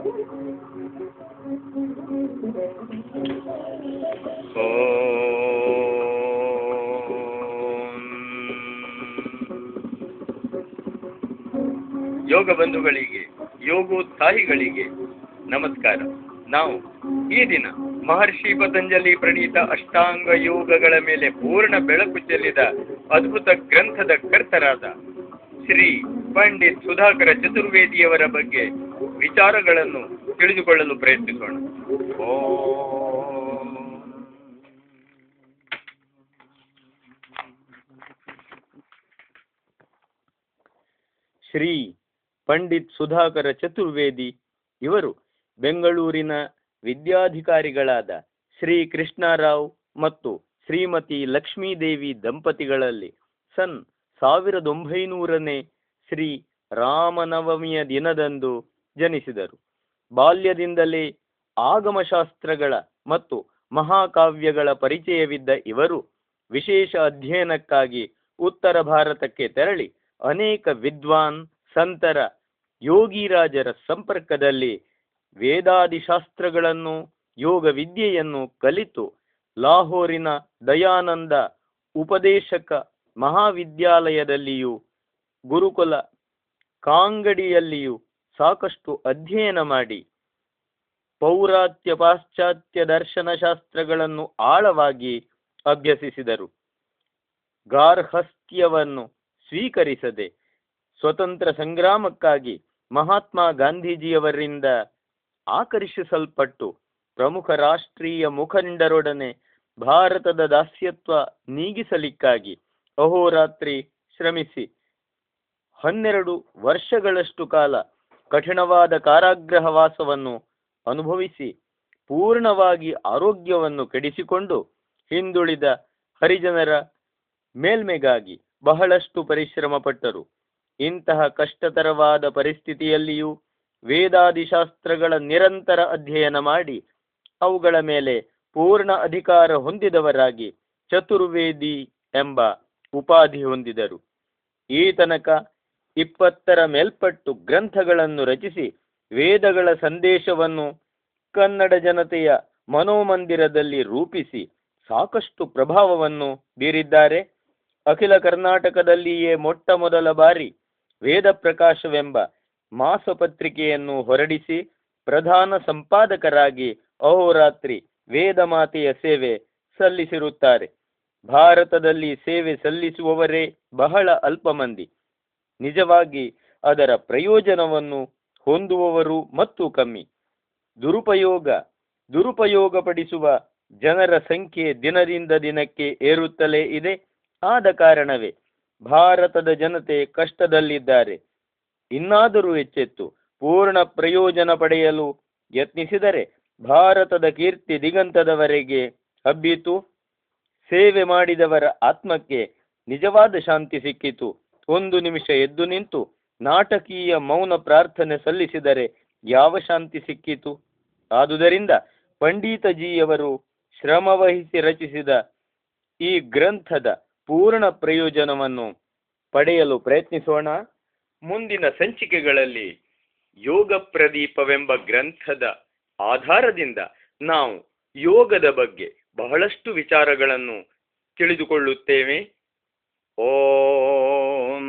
ಯೋಗ ಬಂಧುಗಳಿಗೆ, ಯೋಗೋತ್ಸಾಹಿಗಳಿಗೆ ನಮಸ್ಕಾರ. ನಾವು ಈ ದಿನ ಮಹರ್ಷಿ ಪತಂಜಲಿ ಪ್ರಣೀತ ಅಷ್ಟಾಂಗ ಯೋಗಗಳ ಮೇಲೆ ಪೂರ್ಣ ಬೆಳಕು ಚೆಲ್ಲಿದ ಅದ್ಭುತ ಗ್ರಂಥದ ಕರ್ತರಾದ ಶ್ರೀ ಪಂಡಿತ್ ಸುಧಾಕರ ಚತುರ್ವೇದಿಯವರ ಬಗ್ಗೆ ವಿಚಾರಗಳನ್ನು ತಿಳಿದುಕೊಳ್ಳಲು ಪ್ರಯತ್ನಿಸೋಣ. ಶ್ರೀ ಪಂಡಿತ್ ಸುಧಾಕರ ಚತುರ್ವೇದಿ ಇವರು ಬೆಂಗಳೂರಿನ ವಿದ್ಯಾಧಿಕಾರಿಗಳಾದ ಶ್ರೀ ಕೃಷ್ಣರಾವ್ ಮತ್ತು ಶ್ರೀಮತಿ ಲಕ್ಷ್ಮೀದೇವಿ ದಂಪತಿಗಳಲ್ಲಿ 1900ನೇ ಶ್ರೀ ರಾಮನವಮಿಯ ದಿನದಂದು ಜನಿಸಿದರು. ಬಾಲ್ಯದಿಂದಲೇ ಆಗಮಶಾಸ್ತ್ರಗಳ ಮತ್ತು ಮಹಾಕಾವ್ಯಗಳ ಪರಿಚಯವಿದ್ದ ಇವರು ವಿಶೇಷ ಅಧ್ಯಯನಕ್ಕಾಗಿ ಉತ್ತರ ಭಾರತಕ್ಕೆ ತೆರಳಿ ಅನೇಕ ವಿದ್ವಾನ್ ಸಂತರ ಯೋಗಿರಾಜರ ಸಂಪರ್ಕದಲ್ಲಿ ವೇದಾದಿಶಾಸ್ತ್ರಗಳನ್ನು ಯೋಗ ವಿದ್ಯೆಯನ್ನು ಕಲಿತು ಲಾಹೋರಿನ ದಯಾನಂದ ಉಪದೇಶಕ ಮಹಾವಿದ್ಯಾಲಯದಲ್ಲಿಯೂ ಗುರುಕುಲ ಕಾಂಗಡಿಯಲ್ಲಿಯೂ ಸಾಕಷ್ಟು ಅಧ್ಯಯನ ಮಾಡಿ ಪೌರಾತ್ಯ ಪಾಶ್ಚಾತ್ಯ ದರ್ಶನಶಾಸ್ತ್ರಗಳನ್ನು ಆಳವಾಗಿ ಅಭ್ಯಸಿಸಿದರು. ಗಾರ್ಹಸ್ಥ್ಯವನ್ನು ಸ್ವೀಕರಿಸದೆ ಸ್ವತಂತ್ರ ಸಂಗ್ರಾಮಕ್ಕಾಗಿ ಮಹಾತ್ಮ ಗಾಂಧೀಜಿಯವರಿಂದ ಆಕರ್ಷಿಸಲ್ಪಟ್ಟು ಪ್ರಮುಖ ರಾಷ್ಟ್ರೀಯ ಮುಖಂಡರೊಡನೆ ಭಾರತದ ದಾಸ್ಯತ್ವ ನೀಗಿಸಲಿಕ್ಕಾಗಿ ಅಹೋರಾತ್ರಿ ಶ್ರಮಿಸಿ 12 ವರ್ಷಗಳಷ್ಟು ಕಾಲ ಕಠಿಣವಾದ ಕಾರಾಗೃಹವಾಸವನ್ನು ಅನುಭವಿಸಿ ಪೂರ್ಣವಾಗಿ ಆರೋಗ್ಯವನ್ನು ಕೆಡಿಸಿಕೊಂಡು ಹಿಂದುಳಿದ ಹರಿಜನರ ಮೇಲ್ಮೆಗಾಗಿ ಬಹಳಷ್ಟು ಪರಿಶ್ರಮ ಪಟ್ಟರು. ಇಂತಹ ಕಷ್ಟತರವಾದ ಪರಿಸ್ಥಿತಿಯಲ್ಲಿಯೂ ವೇದಾದಿಶಾಸ್ತ್ರಗಳ ನಿರಂತರ ಅಧ್ಯಯನ ಮಾಡಿ ಅವುಗಳ ಮೇಲೆ ಪೂರ್ಣ ಅಧಿಕಾರ ಹೊಂದಿದವರಾಗಿ ಚತುರ್ವೇದಿ ಎಂಬ ಉಪಾಧಿ ಹೊಂದಿದರು. ಈ ತನಕ 20ರ ಮೇಲ್ಪಟ್ಟು ಗ್ರಂಥಗಳನ್ನು ರಚಿಸಿ ವೇದಗಳ ಸಂದೇಶವನ್ನು ಕನ್ನಡ ಜನತೆಯ ಮನೋಮಂದಿರದಲ್ಲಿ ರೂಪಿಸಿ ಸಾಕಷ್ಟು ಪ್ರಭಾವವನ್ನು ಬೀರಿದ್ದಾರೆ. ಅಖಿಲ ಕರ್ನಾಟಕದಲ್ಲಿಯೇ ಮೊಟ್ಟ ಮೊದಲ ಬಾರಿ ವೇದ ಪ್ರಕಾಶವೆಂಬ ಮಾಸಪತ್ರಿಕೆಯನ್ನು ಹೊರಡಿಸಿ ಪ್ರಧಾನ ಸಂಪಾದಕರಾಗಿ ಅಹೋರಾತ್ರಿ ವೇದ ಮಾತೆಯ ಸೇವೆ ಸಲ್ಲಿಸಿರುತ್ತಾರೆ. ಭಾರತದಲ್ಲಿ ಸೇವೆ ಸಲ್ಲಿಸುವವರೇ ಬಹಳ ಅಲ್ಪ ಮಂದಿ. ನಿಜವಾಗಿ ಅದರ ಪ್ರಯೋಜನವನ್ನು ಹೊಂದುವವರು ಮತ್ತು ಕಮ್ಮಿ. ದುರುಪಯೋಗಪಡಿಸುವ ಜನರ ಸಂಖ್ಯೆ ದಿನದಿಂದ ದಿನಕ್ಕೆ ಏರುತ್ತಲೇ ಇದೆ. ಆದ ಕಾರಣವೇ ಭಾರತದ ಜನತೆ ಕಷ್ಟದಲ್ಲಿದ್ದಾರೆ. ಇನ್ನಾದರೂ ಎಚ್ಚೆತ್ತು ಪೂರ್ಣ ಪ್ರಯೋಜನ ಪಡೆಯಲು ಯತ್ನಿಸಿದರೆ ಭಾರತದ ಕೀರ್ತಿ ದಿಗಂತದವರೆಗೆ ಹಬ್ಬಿತು. ಸೇವೆ ಮಾಡಿದವರ ಆತ್ಮಕ್ಕೆ ನಿಜವಾದ ಶಾಂತಿ ಸಿಕ್ಕಿತು. 1 ನಿಮಿಷ ಎದ್ದು ನಿಂತು ನಾಟಕೀಯ ಮೌನ ಪ್ರಾರ್ಥನೆ ಸಲ್ಲಿಸಿದರೆ ಯಾವ ಶಾಂತಿ ಸಿಕ್ಕಿತು? ಆದುದರಿಂದ ಪಂಡಿತಜಿಯವರು ಶ್ರಮವಹಿಸಿ ರಚಿಸಿದ ಈ ಗ್ರಂಥದ ಪೂರ್ಣ ಪ್ರಯೋಜನವನ್ನು ಪಡೆಯಲು ಪ್ರಯತ್ನಿಸೋಣ. ಮುಂದಿನ ಸಂಚಿಕೆಗಳಲ್ಲಿ ಯೋಗ ಪ್ರದೀಪವೆಂಬ ಗ್ರಂಥದ ಆಧಾರದಿಂದ ನಾವು ಯೋಗದ ಬಗ್ಗೆ ಬಹಳಷ್ಟು ವಿಚಾರಗಳನ್ನು ತಿಳಿದುಕೊಳ್ಳುತ್ತೇವೆ. ಓಂ